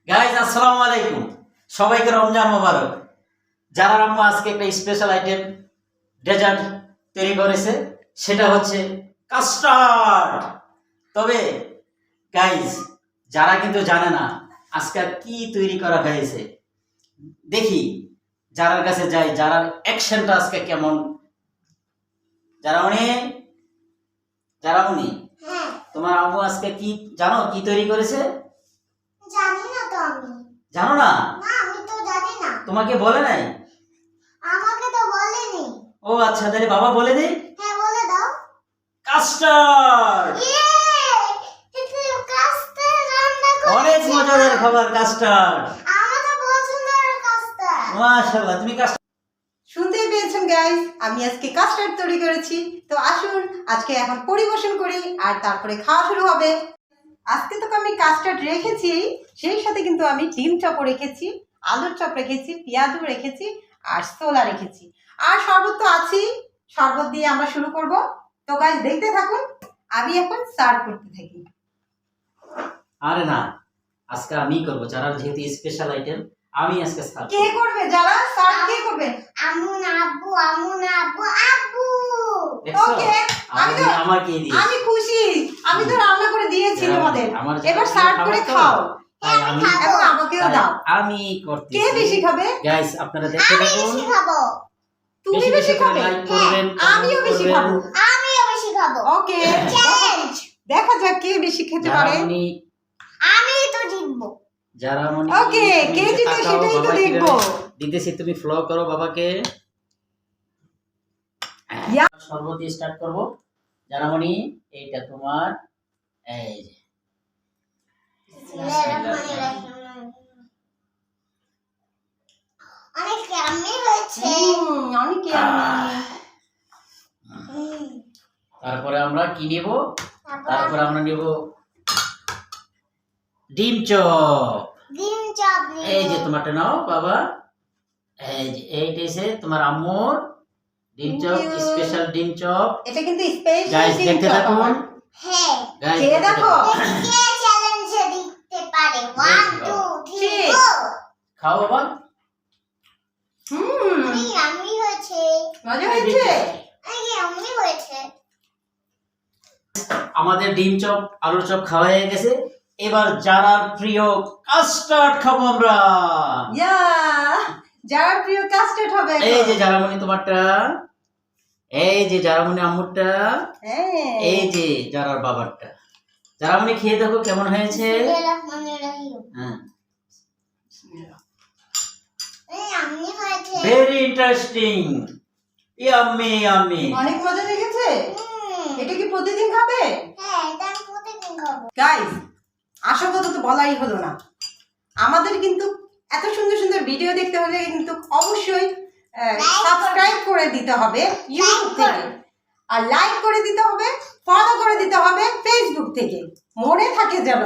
Guys আসসালামু আলাইকুম, সবাইকে রমজান মোবারক। যারা আম্মু আজকে একটা স্পেশাল আইটেম ডেজার্ট তৈরি করেছে, সেটা হচ্ছে কাস্টার্ড। তবে গাইজ যারা কিন্তু জানে না আজকে কি তৈরি করা হয়েছে, দেখি যারার কাছে যাই, যারার অ্যাকশনটা আজকে কেমন। যারা উনি তোমার আম্মু আজকে কি জানো কি তৈরি করেছে? জানি না তো আমি। জানো না? না আমি তো জানি না। তোমাকে বলে নাই? আমাকে তো বলেনি। ও আচ্ছা, তাহলে বাবা বলে দেই। হ্যাঁ বলে দাও। কাস্টার্ড। এটা কাস্টার্ড রান্না করেছি। অনেক মজাদার খাবার কাস্টার্ড। আমার তো পছন্দের কাস্টার্ড। মাশাআল্লাহ, তুমি কাস্টার্ড শুনতেই পেয়েছেন গাইস, আমি আজকে কাস্টার্ড তৈরি করেছি। তো আসুন আজকে এখন পরিবেশন করি আর তারপরে খাওয়া শুরু হবে। আজকে তো আমি কাস্টার্ড রেখেছি, সেই সাথে কিন্তু আমি ডিম চপ রেখেছি, আলুর চপ রেখেছি, পেঁয়াজু রেখেছি আর ছোলা রেখেছি। আর শরবত তো আছেই, শরবত দিয়ে আমরা শুরু করব। তো গাইস দেখতে থাকুন, আমি এখন সার্ভ করতে থাকি। আরে না, আজকে আমি করব। যারা যেহেতু স্পেশাল আইটেম, আমি আজকে সার্ভ কে করবে? যারা সার্ভ কে করবে? আম্মু না আব্বু, আম্মু না আব্বু, আব্বু। দেখছো? ওকে, আমি তো আমাকে দিয়ে আমি খুশি, আমি তো রান্না করে দিয়েছি তোমাদের। আমার এবার সার্ভ করে খাও আমি এবং আমাকেও দাও। আমি করতেছি। কে বেশি খাবে? গাইস আপনারা দেখতে আমি থাকুন। বেশি খাবো। তুমি বেশি খাবে? লাইক করবেন, আমিও বেশি খাবো। আমিও বেশি খাবো। ওকে, চ্যালেঞ্জ। দেখা যাক কে বেশি খেতে পারে। আমি তো জিতবো। যারা মনি ওকে, কে জিতে সেটাই তো দেখবো। দিতেছি, তুমি ফলো করো বাবাকে। ইয়া। শরবত দিয়ে স্টার্ট করব। যারা মনি এইটা তোমার, এই যে অনেক ইয়াম্মি হয়েছে। অনেক yummy। তারপরে আমরা কি নেব? তারপর তারপরে আমরা নেব ডিম চপ। ডিম চপ নিব। এই যে তোমারটা নাও বাবা। এই যে এইটা এসে তোমার আম্মুর ডিম চপ, Thank you. স্পেশাল ডিম চপ। এটা কিন্তু স্পেশাল। গাইস দেখতে থাকুন। হ্যাঁ। গাইস খেয়ে দেখো। কে চ্যালেঞ্জে জিততে পারে? 1 2 3 ঠিক। গো। খাও বাবা। ইয়াম্মি হয়েছে। মজা হয়েছে? ইয়াম্মি হয়েছে। আমাদের ডিম চপ, আলুর চপ খাওয়া হয়ে গেছে। এবার যারা প্রিয় কাস্টার্ড খাবো আমরা। ইয়া, যার প্রিয় কাস্টার্ড হবে এখন। এই যে জারামণি তোমারটা, এই যে জারামণি আম্মুরটা, হ্যাঁ। এই যে যারার বাবারটা। জারামণি খেয়ে দেখো কেমন হয়েছে। বিসমিল্লাহিররহমানিররহিম। হ্যাঁ, ইয়াম্মি হয়েছে। Very interesting, yummy yummy. অনেক মজা লেগেছে। হুম। এটা কি প্রতিদিন খাবে? হ্যাঁ, এটা আমি প্রতিদিন খাবো। গাইস, আসল কথা তো বলাই হলো না। আমাদের কিন্তু এত সুন্দর সুন্দর ভিডিও দেখতে হলে কিন্তু অবশ্যই সাবস্ক্রাইব করে দিতে হবে ইউটিউব থেকে, আর লাইক করে দিতে হবে, ফলো করে দিতে হবে ফেসবুক থেকে। মনে থাকে যেন।